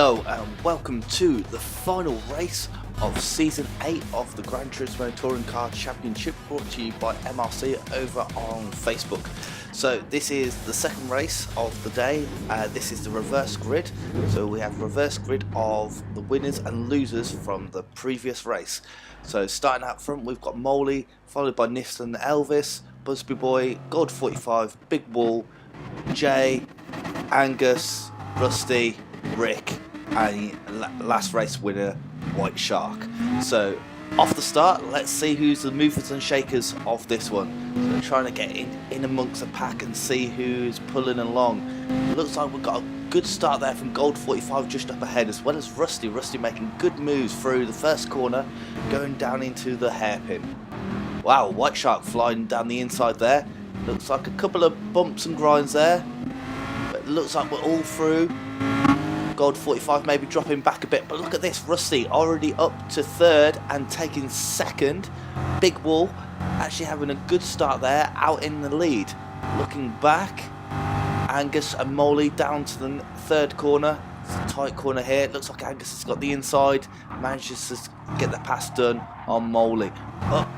Hello and welcome to the final race of Season 8 of the Gran Turismo Touring Car Championship, brought to you by MRC over on Facebook. So this is the second race of the day. This is the reverse grid. So we have reverse grid of the winners and losers from the previous race. So starting out front, we've got Molly, followed by Nissan Elvis, Busby Boy, Gold 45, Big Wall, Jay, Angus, Rusty, Rick, and last race winner White Shark. So off the start, let's see who's the movers and shakers of this one. So trying to get in amongst the pack and see who's pulling along. It looks like we've got a good start there from Gold 45 just up ahead, as well as Rusty making good moves through the first corner, going down into the hairpin. Wow, White Shark flying down the inside there. Looks like a couple of bumps and grinds there, but it looks like we're all through. Gold 45 maybe dropping back a bit, but look at this, Rusty already up to third and taking second. Big Wall actually having a good start there, out in the lead. Looking back, Angus and Molly down to the third corner. It's a tight corner here. It looks like Angus has got the inside, manages to get the pass done on Molly.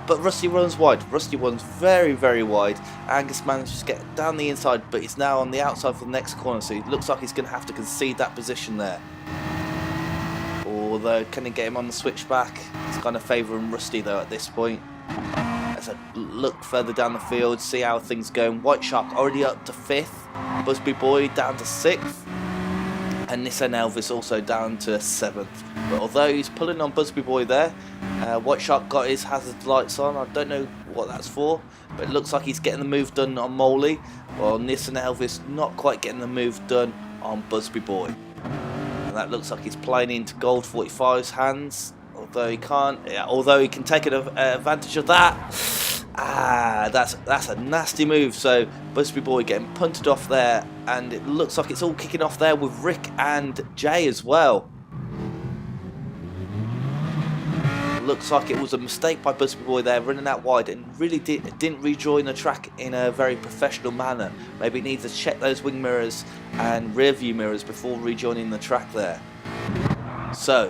But Rusty runs wide. Rusty runs very wide. Angus manages to get down the inside, but he's now on the outside for the next corner, so it looks like he's going to have to concede that position there. Although, can he get him on the switchback? It's kind of favouring Rusty though at this point. As I look further down the field, see how things go. White Shark already up to 5th. Busby Boy down to 6th. And Nissan Elvis also down to 7th. But although he's pulling on Busby Boy there, White Shark got his hazard lights on. I don't know what that's for, but it looks like he's getting the move done on Molly, while Nissan Elvis not quite getting the move done on Busby Boy. And that looks like he's playing into Gold 45's hands, although he can't. Although he can take advantage of that. That's a nasty move. So Busby Boy getting punted off there, and it looks like it's all kicking off there with Rick and Jay as well. Looks like it was a mistake by Busby Boy there, running out wide, and really didn't rejoin the track in a very professional manner. Maybe needs to check those wing mirrors and rear view mirrors before rejoining the track there. So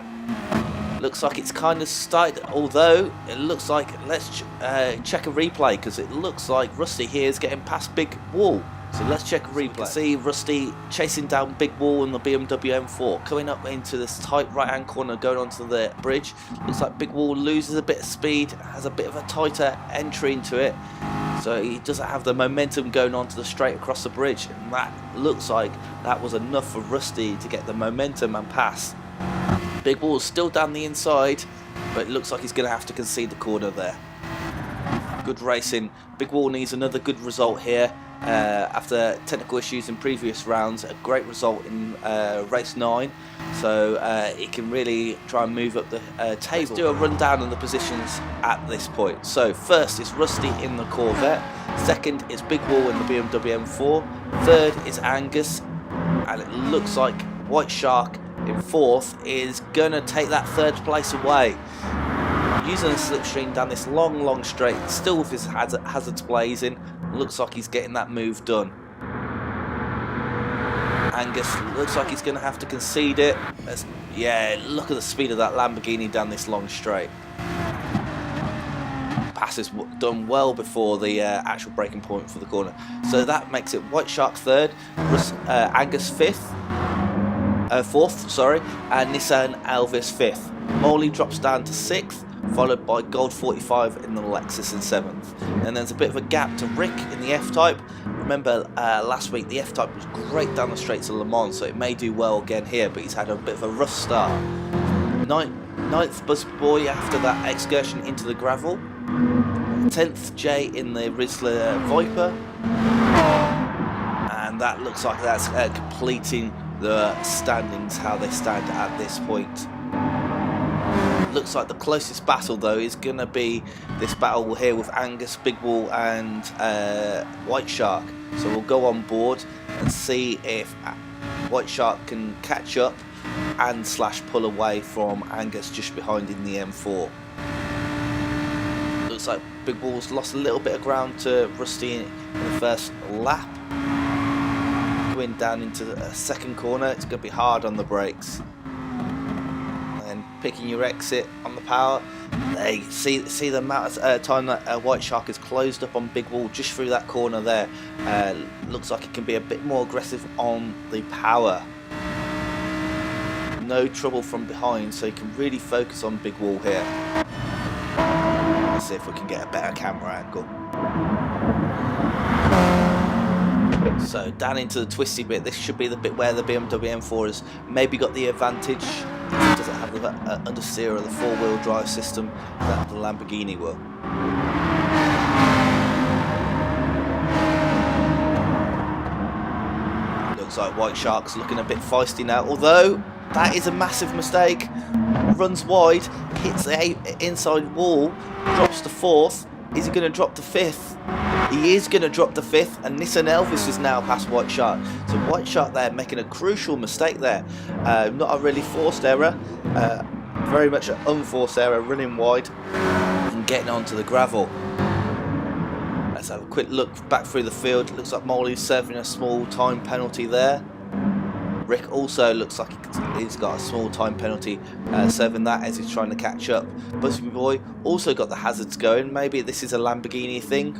looks like it's kind of started, although it looks like, let's check a replay, because it looks like Rusty here is getting past Big Wall. So let's check a replay. See Rusty chasing down Big Wall in the BMW M4, coming up into this tight right hand corner, going onto the bridge. Looks like Big Wall loses a bit of speed, has a bit of a tighter entry into it, so he doesn't have the momentum going onto the straight across the bridge, and that looks like that was enough for Rusty to get the momentum and pass. Big Wall's still down the inside, but it looks like he's going to have to concede the corner there. Good racing. Big Wall needs another good result here after technical issues in previous rounds. A great result in race 9, so he can really try and move up the table. Let's do a rundown on the positions at this point. So first is Rusty in the Corvette, second is Big Wall in the BMW M4, third is Angus, and it looks like White Shark in 4th is going to take that 3rd place away. Using a slipstream down this long straight, still with his hazards blazing. Looks like he's getting that move done. Angus looks like he's going to have to concede it. Yeah, look at the speed of that Lamborghini down this long straight. Pass is done well before the actual braking point for the corner. So that makes it White Shark 3rd, Angus 4th, sorry, and Nissan Elvis 5th. Molly drops down to 6th, followed by Gold 45 in the Lexus in 7th. And there's a bit of a gap to Rick in the F-Type. Remember last week the F-Type was great down the straights of Le Mans, so it may do well again here, but he's had a bit of a rough start. 9th Busby Boy after that excursion into the gravel. 10th Jay in the Rizzler Viper. And that looks like that's completing the standings, how they stand at this point. Looks like the closest battle though is going to be this battle here with Angus, Big Wall and White Shark. So we'll go on board and see if White Shark can catch up and / pull away from Angus just behind in the M4. Looks like Big Wall's lost a little bit of ground to Rusty in the first lap. Going down into the second corner, it's going to be hard on the brakes. picking your exit on the power. They see the amount of time that White Shark is closed up on big wall just through that corner there. Looks like it can be a bit more aggressive on the power. No trouble from behind, so you can really focus on big wall here. Let's see if we can get a better camera angle. So down into the twisty bit, this should be the bit where the BMW M4 has maybe got the advantage. It doesn't have the understeer or the four-wheel drive system that the Lamborghini will. Looks like White Shark's looking a bit feisty now, although that is a massive mistake. Runs wide, hits the inside wall, drops to 4th. Is he going to drop to 5th? He is going to drop to 5th, and Nissan Elvis is now past White Shark. So White Shark there making a crucial mistake there. Not a really forced error, very much an unforced error, running wide and getting onto the gravel. Let's have a quick look back through the field. Looks like Molly's serving a small time penalty there. Rick also looks like he's got a small time penalty, serving that as he's trying to catch up. Busby Boy also got the hazards going. Maybe this is a Lamborghini thing.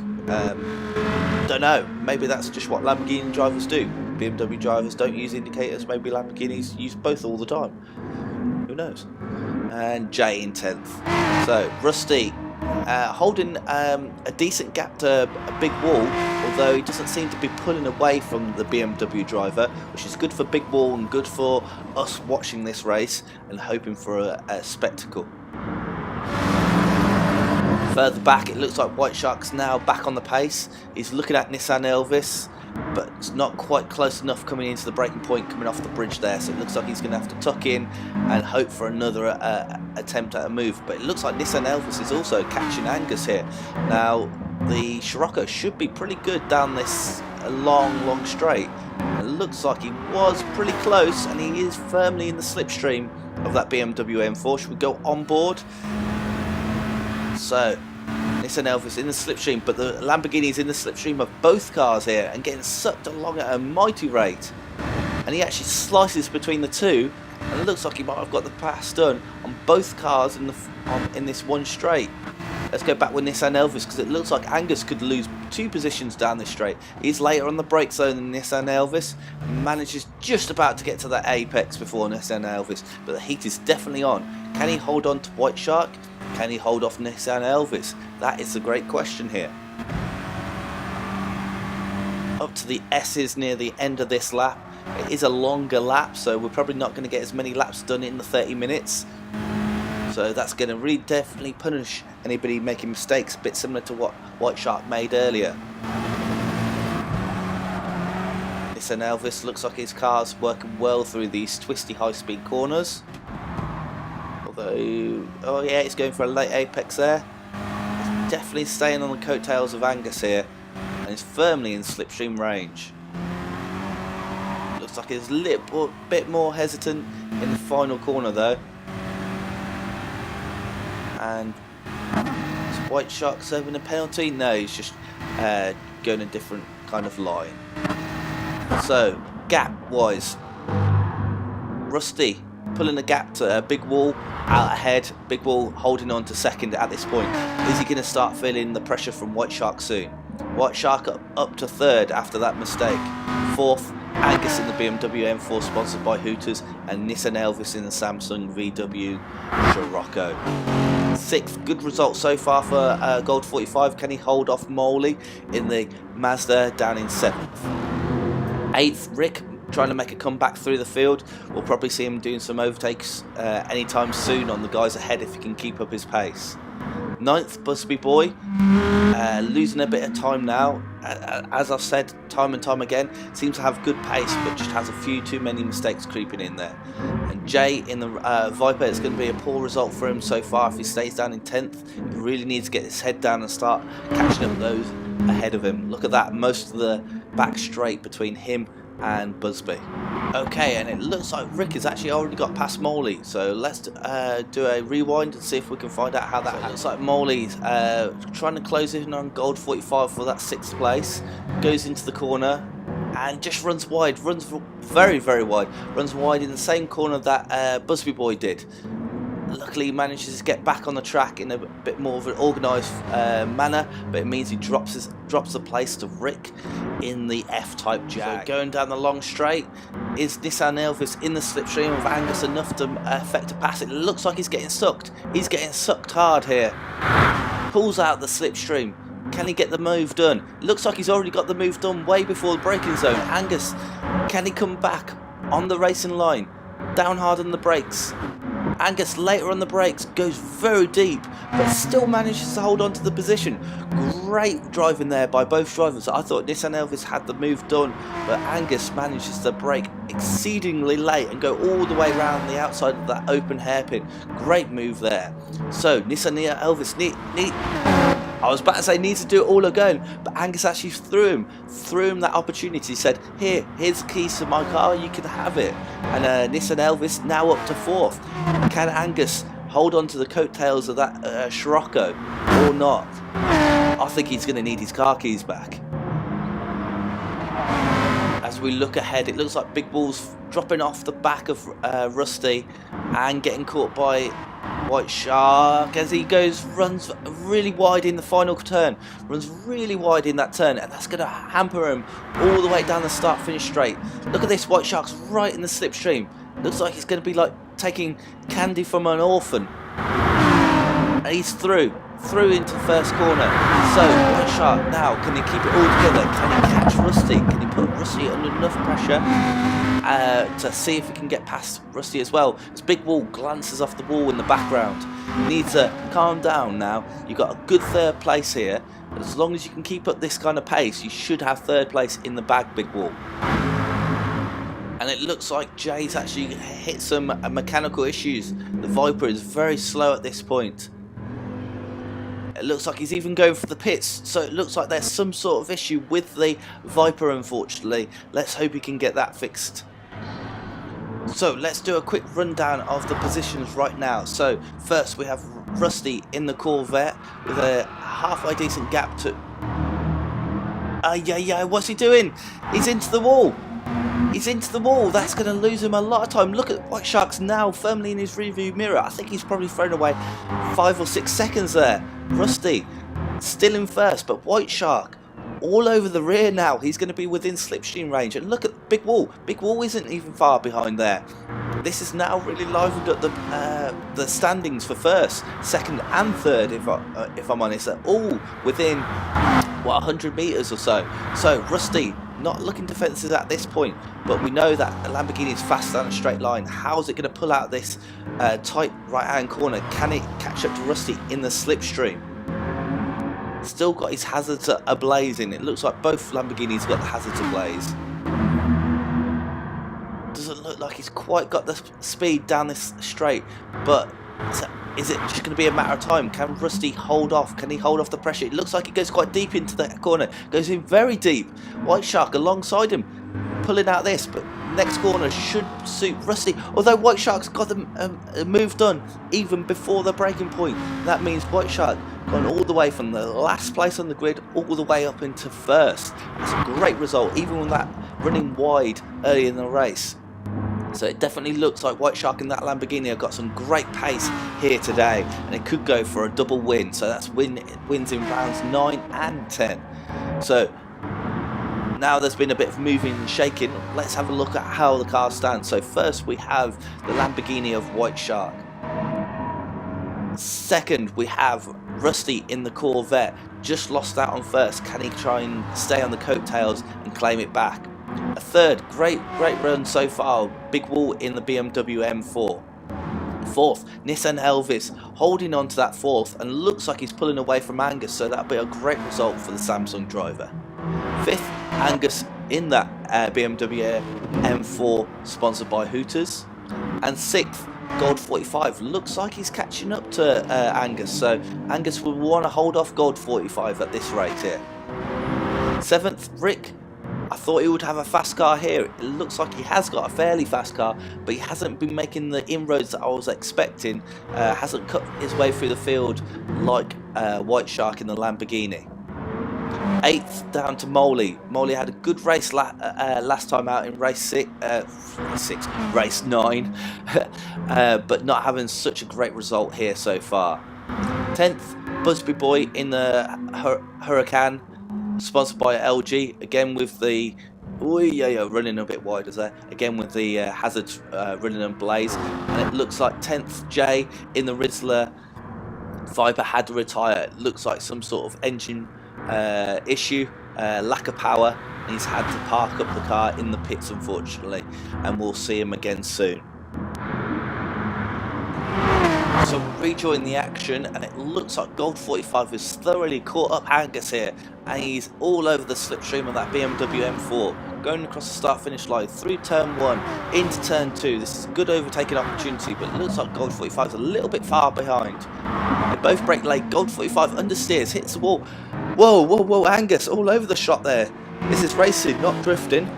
Don't know. Maybe that's just what Lamborghini drivers do. BMW drivers don't use indicators. Maybe Lamborghinis use both all the time. Who knows? And Jay in 10th. So Rusty holding a decent gap to a big wall, although he doesn't seem to be pulling away from the BMW driver, which is good for big wall and good for us watching this race and hoping for a spectacle. Further back, it looks like White Shark's now back on the pace. He's looking at Nissan Elvis, but it's not quite close enough coming into the breaking point, coming off the bridge there. So it looks like he's going to have to tuck in and hope for another attempt at a move. But it looks like Nissan Elvis is also catching Angus here. Now, the Scirocco should be pretty good down this long straight. It looks like he was pretty close, and he is firmly in the slipstream of that BMW M4. Should we go on board? So Nissan Elvis in the slipstream, but the Lamborghini is in the slipstream of both cars here and getting sucked along at a mighty rate. And he actually slices between the two, and it looks like he might have got the pass done on both cars in this one straight. Let's go back with Nissan Elvis, because it looks like Angus could lose 2 positions down this straight. He's later on the brake zone than Nissan Elvis, manages just about to get to that apex before Nissan Elvis, but the heat is definitely on. Can he hold on to White Shark? Can he hold off Nissan Elvis? That is the great question here. Up to the S's near the end of this lap. It is a longer lap, so we're probably not going to get as many laps done in the 30 minutes. So that's going to really definitely punish anybody making mistakes, a bit similar to what White Shark made earlier. Nissan Elvis looks like his car's working well through these twisty high-speed corners. Although, oh yeah, he's going for a late apex there. He's definitely staying on the coattails of Angus here, and he's firmly in slipstream range. Looks like he's a little bit more hesitant in the final corner though. And is White Shark serving a penalty? No, he's just going a different kind of line. So, gap-wise, Rusty pulling the gap to Big Wall out ahead. Big Wall holding on to second at this point. Is he going to start feeling the pressure from White Shark soon? White Shark up to 3rd after that mistake. 4th, Angus in the BMW M4 sponsored by Hooters, and Nissan Elvis in the Samsung VW Scirocco. 6th, good result so far for Gold 45. Can he hold off Moley in the Mazda down in 7th? 8th, Rick trying to make a comeback through the field. We'll probably see him doing some overtakes anytime soon on the guys ahead if he can keep up his pace. 9th, Busby Boy, losing a bit of time now. As I've said time and time again, seems to have good pace, but just has a few too many mistakes creeping in there. And Jay in the Viper, it's going to be a poor result for him so far if he stays down in 10th. He really needs to get his head down and start catching up those ahead of him. Look at that, most of the back straight between him and Busby. Okay, and it looks like Rick has actually already got past Moley, so let's do a rewind and see if we can find out how that happens. Looks like Moley's trying to close in on Gold 45 for that 6th place, goes into the corner and just runs wide, runs very wide, runs wide in the same corner that Busby Boy did. Luckily he manages to get back on the track in a bit more of an organised manner, but it means he drops the place to Rick in the F-type Jag. So going down the long straight, is Nissan Elvis in the slipstream of Angus enough to affect a pass? It looks like he's getting sucked. He's getting sucked hard here. Pulls out the slipstream. Can he get the move done? Looks like he's already got the move done way before the braking zone. Angus, can he come back on the racing line? Down hard on the brakes. Angus later on the brakes goes very deep, but still manages to hold on to the position. Great driving there by both drivers. I thought Nissan Elvis had the move done, but Angus manages to brake exceedingly late and go all the way around the outside of that open hairpin. Great move there. So Nissan Elvis I was about to say needs to do it all again, but Angus actually threw him that opportunity. He said, here's the keys to my car, you can have it. And Nissan Elvis now up to 4th. Can Angus hold on to the coattails of that Sparco or not? I think he's going to need his car keys back. As we look ahead, it looks like Big Wall's dropping off the back of Rusty and getting caught by White Shark as he runs really wide in the final turn, runs really wide in that turn, and that's going to hamper him all the way down the start finish straight. Look at this, White Shark's right in the slipstream. Looks like he's going to be like taking candy from an orphan. And he's through into the first corner. So White Shark now, can he keep it all together? Can he catch Rusty? Can he put Rusty under enough pressure to see if he can get past Rusty as well? This Big Wall glances off the wall in the background. You need to calm down now. You've got a good 3rd place here. As long as you can keep up this kind of pace, you should have 3rd place in the bag, Big Wall. And it looks like Jay's actually hit some mechanical issues. The Viper is very slow at this point. It looks like he's even going for the pits, so it looks like there's some sort of issue with the Viper, unfortunately. Let's hope he can get that fixed. So let's do a quick rundown of the positions right now. So first we have Rusty in the Corvette with a halfway decent gap to... what's he doing? He's into the wall. He's into the wall. That's going to lose him a lot of time. Look at White Shark's now firmly in his rearview mirror. I think he's probably thrown away 5 or 6 seconds there. Rusty still in first, but White Shark all over the rear now. He's going to be within slipstream range. And look at Big Wall. Big Wall isn't even far behind there. This is now really livened up the standings for 1st, 2nd and 3rd, if I'm honest. They're all within, 100 metres or so. So Rusty not looking defensive at this point, but we know that the Lamborghini is fast down a straight line. How's it going to pull out this tight right hand corner? Can it catch up to Rusty in the slipstream? Still got his hazards ablazing. It looks like both Lamborghinis got the hazards ablaze. Doesn't look like he's quite got the speed down this straight, but is it just going to be a matter of time? Can Rusty hold off? Can he hold off the pressure? It looks like he goes quite deep into that corner. Goes in very deep. White Shark alongside him, pulling out this, but next corner should suit Rusty. Although White Shark's got the move done even before the breaking point. That means White Shark gone all the way from the last place on the grid all the way up into 1st. That's a great result, even with that running wide early in the race. So it definitely looks like White Shark and that Lamborghini have got some great pace here today, and it could go for a double win. So that's wins in rounds 9 and 10. So now there's been a bit of moving and shaking. Let's have a look at how the car stands. So first we have the Lamborghini of White Shark. Second we have Rusty in the Corvette. Just lost out on 1st. Can he try and stay on the coattails and claim it back? A 3rd, great run so far, Big Wall in the BMW M4. 4th, Nissan Elvis holding on to that 4th and looks like he's pulling away from Angus, so that'll be a great result for the Samsung driver. 5th, Angus in that BMW M4 sponsored by Hooters. And 6th, Gold 45, looks like he's catching up to Angus, so Angus will want to hold off Gold 45 at this rate here. 7th, Rick. I thought he would have a fast car here. It looks like he has got a fairly fast car, but he hasn't been making the inroads that I was expecting. Hasn't cut his way through the field like White Shark in the Lamborghini. 8th down to Moley. Moley had a good race last time out in race 9, but not having such a great result here so far. 10th, Busby Boy in the Huracan, sponsored by LG, again with the running a bit wider there, again with the hazards running and blaze, and it looks like 10th J in the Rizzler Viper had to retire. It looks like some sort of engine issue, lack of power, and he's had to park up the car in the pits unfortunately, and we'll see him again soon. So rejoin the action, and it looks like Gold 45 has thoroughly caught up Angus here, and he's all over the slipstream of that BMW M4, going across the start finish line through turn 1 into turn 2. This is a good overtaking opportunity, but it looks like Gold 45 is a little bit far behind. They both brake late. Gold 45 understeers, hits the wall. Whoa, Angus all over the shot there. This is racing, not drifting.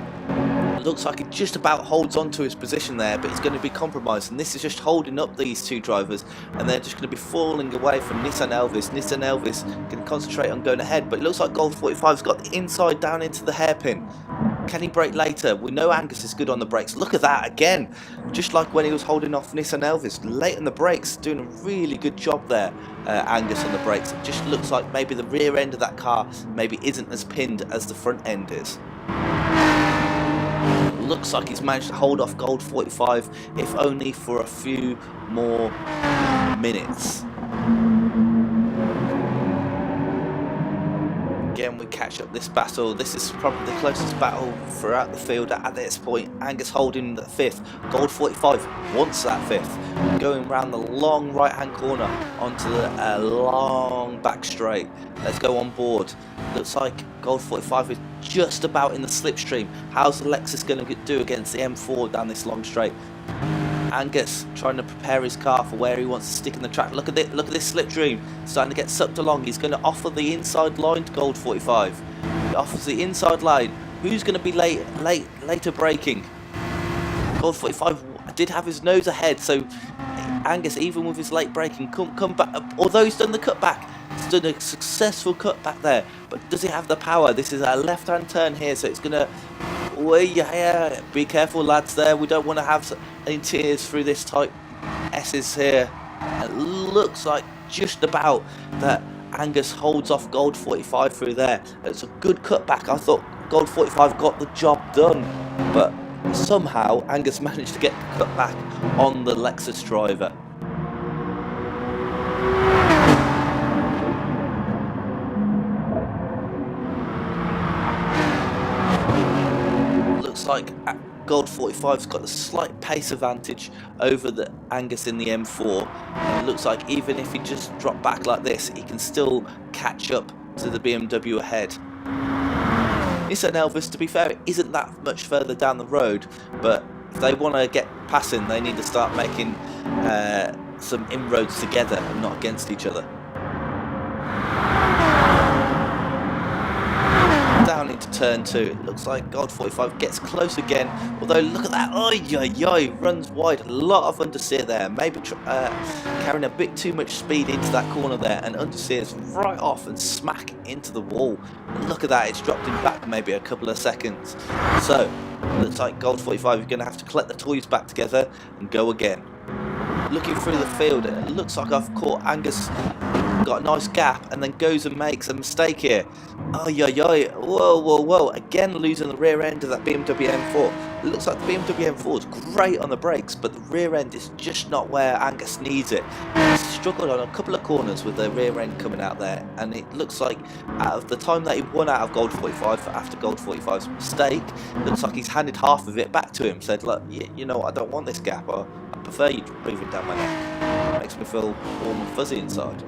Looks like he just about holds on to his position there, but he's going to be compromised, and this is just holding up these two drivers, and they're just going to be falling away from Nissan Elvis. Nissan Elvis can concentrate on going ahead, but it looks like Gold 45's got the inside down into the hairpin. Can he brake later? We know Angus is good on the brakes. Look at that again, just like when he was holding off Nissan Elvis late on the brakes, doing a really good job there. Angus on the brakes. It just looks like maybe the rear end of that car maybe isn't as pinned as the front end is. Looks like he's managed to hold off Gold 45, if only for a few more minutes. Again, we catch up this battle. This is probably the closest battle throughout the field at this point. Angus holding the 5th. Gold 45 wants that 5th. Going round the long right hand corner onto the long back straight. Let's go on board. Looks like Gold 45 is just about in the slipstream. How's the Lexus going to do against the M4 down this long straight? Angus trying to prepare his car for where he wants to stick in the track. Look at this slipstream starting to get sucked along. He's going to offer the inside line to Gold 45. He offers the inside line. Who's going to be later braking? Gold 45 did have his nose ahead, so Angus, even with his late braking, come back. Although he's done the cutback, he's done a successful cutback there, but does he have the power? This is a left-hand turn here, so it's going to... yeah, be careful lads there, we don't want to have any tears through this type S's here. It looks like just about that Angus holds off Gold 45 through there. It's a good cutback. I thought Gold 45 got the job done, but somehow Angus managed to get the cutback on the Lexus driver. Like Gold 45's got a slight pace advantage over the Angus in the M4, and it looks like even if he just dropped back like this, he can still catch up to the BMW ahead. Nissan Elvis, to be fair, isn't that much further down the road, but if they want to get passing, they need to start making some inroads together and not against each other. Down into turn 2, it looks like Gold 45 gets close again, although look at that, runs wide, a lot of understeer there, maybe carrying a bit too much speed into that corner there, and understeers right off and smack into the wall. And look at that, it's dropped him back maybe a couple of seconds. So, looks like Gold 45 is going to have to collect the toys back together and go again. Looking through the field, it looks like I've caught Angus, got a nice gap, and then goes and makes a mistake here. Whoa, again losing the rear end of that BMW M4. It looks like the BMW M4 is great on the brakes, but the rear end is just not where Angus needs it. He's struggled on a couple of corners with the rear end coming out there, and it looks like out of the time that he won out of Gold 45 after Gold 45's mistake, it looks like he's handed half of it back to him, said, look, you know what, I don't want this gap, I prefer you breathing down my neck. It makes me feel warm and fuzzy inside.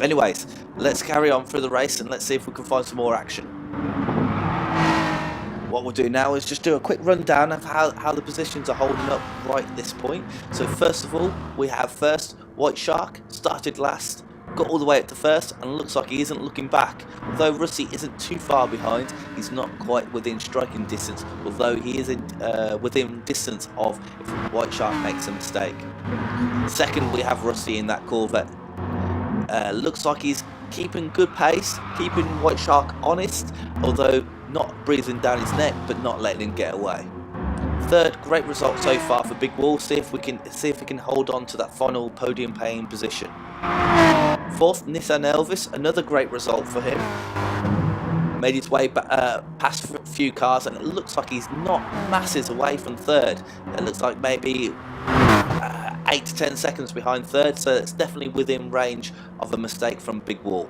Anyways, let's carry on through the race and let's see if we can find some more action. What we'll do now is just do a quick rundown of how the positions are holding up right at this point. So first of all, we have first White Shark, started last, got all the way up to first, and looks like he isn't looking back. Although Rusty isn't too far behind, he's not quite within striking distance, although he is within distance of if White Shark makes a mistake. Second, we have Rusty in that Corvette. Looks like he's keeping good pace, keeping White Shark honest, although not breathing down his neck, but not letting him get away. Third, great result so far for Big Wall. See if we can hold on to that final podium paying position. Fourth, Nissan Elvis, another great result for him. Made his way past a few cars, and it looks like he's not masses away from third. It looks like maybe 8 to 10 seconds behind third, so it's definitely within range of a mistake from Big Wall.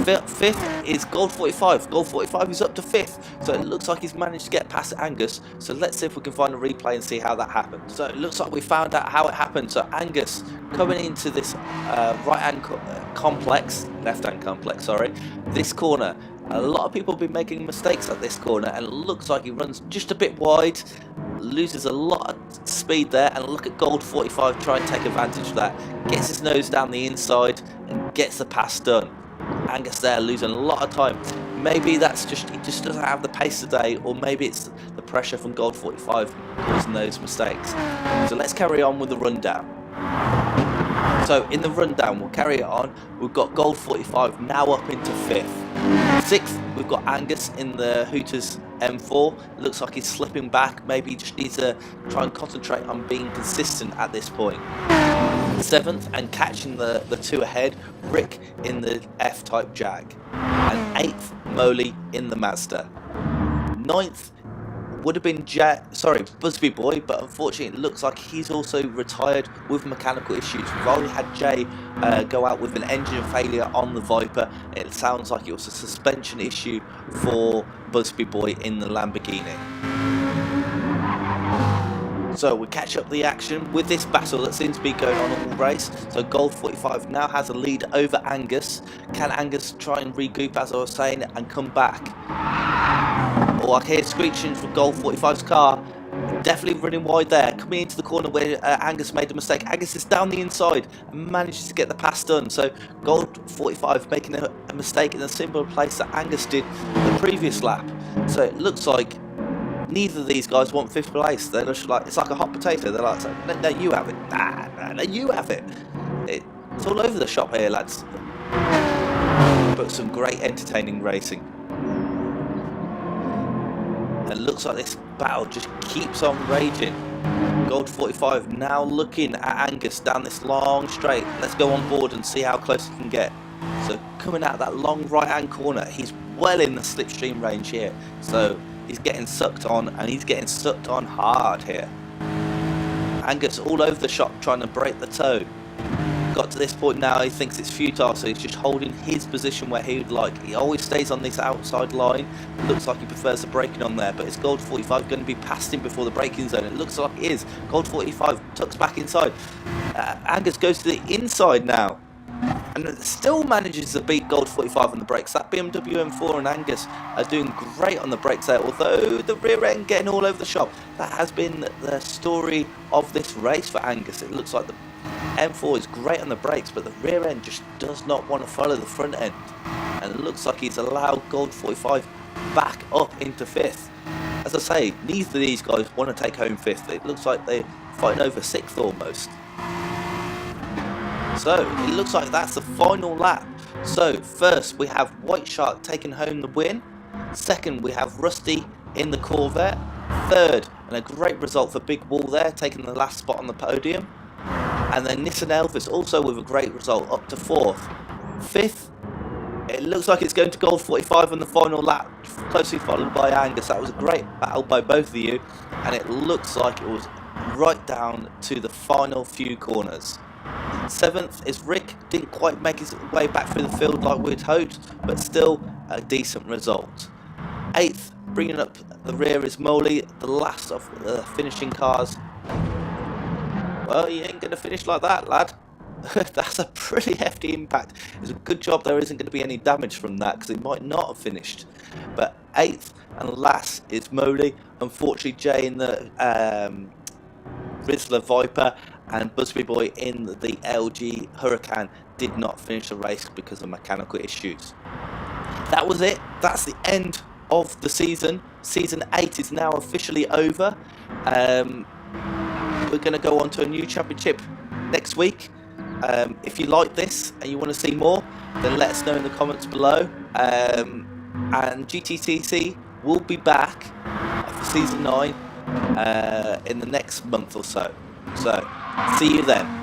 Fifth is Gold 45. Gold 45 is up to fifth, so it looks like he's managed to get past Angus. So let's see if we can find a replay and see how that happened. So it looks like we found out how it happened. So Angus coming into this left-hand complex, sorry, this corner. A lot of people have been making mistakes at this corner, and it looks like he runs just a bit wide, loses a lot of speed there, and look at Gold 45 try and take advantage of that. Gets his nose down the inside and gets the pass done. Angus there losing a lot of time. Maybe that's just, he just doesn't have the pace today, or maybe it's the pressure from Gold 45 causing those mistakes. So let's carry on with the rundown. So in the rundown, we'll carry it on. We've got Gold 45 now up into fifth. Sixth, we've got Angus in the Hooters M4. It looks like he's slipping back. Maybe he just needs to try and concentrate on being consistent at this point. Seventh, and catching the two ahead, Rick in the F-Type Jag. And eighth, Moley in the Mazda. Ninth would have been Busby Boy, but unfortunately it looks like he's also retired with mechanical issues. We've already had Jay go out with an engine failure on the Viper. It sounds like it was a suspension issue for Busby Boy in the Lamborghini. So we catch up the action with this battle that seems to be going on all race. So Gold 45 now has a lead over Angus. Can Angus try and regroup, as I was saying, and come back? Oh, I hear screeching from Gold 45's car. Definitely running wide there. Coming into the corner where Angus made a mistake. Angus is down the inside and manages to get the pass done. So Gold 45 making a mistake in a similar place that Angus did the previous lap. So it looks like neither of these guys want fifth place. They're just like, it's like a hot potato. They're like, no, you have it. Nah, you have it. It's all over the shop here, lads. But some great entertaining racing. And it looks like this battle just keeps on raging. Gold 45 now looking at Angus down this long straight. Let's go on board and see how close he can get. So coming out of that long right hand corner, he's well in the slipstream range here. So he's getting sucked on, and he's getting sucked on hard here. Angus all over the shop trying to break the toe. Got to this point now, he thinks it's futile, so he's just holding his position where he would like. He always stays on this outside line. It looks like he prefers the braking on there, but is Gold 45 going to be past him before the braking zone? It looks like it is. Gold 45 tucks back inside. Angus goes to the inside now, and still manages to beat Gold 45 on the brakes. That BMW M4 and Angus are doing great on the brakes there, although the rear end getting all over the shop. That has been the story of this race for Angus. It looks like the M4 is great on the brakes, but the rear end just does not want to follow the front end. And it looks like he's allowed Gold 45 back up into fifth. As I say, neither of these guys want to take home fifth. It looks like they're fighting over sixth almost. So it looks like that's the final lap. So first we have White Shark taking home the win. Second we have Rusty in the Corvette. Third, and a great result for Big Wall there, taking the last spot on the podium. And then Nissan Elvis also with a great result, up to fourth. Fifth, it looks like it's going to Gold 45 on the final lap, closely followed by Angus. That was a great battle by both of you, and it looks like it was right down to the final few corners. Seventh is Rick, didn't quite make his way back through the field like we'd hoped, but still a decent result. Eighth, bringing up the rear, is Moley, the last of the finishing cars. Well, you ain't going to finish like that, lad. That's a pretty hefty impact. It's a good job there isn't going to be any damage from that, because it might not have finished. But eighth and last is Moley. Unfortunately, Jay in the Rizzler Viper and Busby Boy in the LG Hurricane did not finish the race because of mechanical issues. That was it. That's the end of the season. Season 8 is now officially over. We're going to go on to a new championship next week, If you like this and you want to see more, then let us know in the comments below. And GTTCC will be back for Season 9 in the next month or so. So, see you then.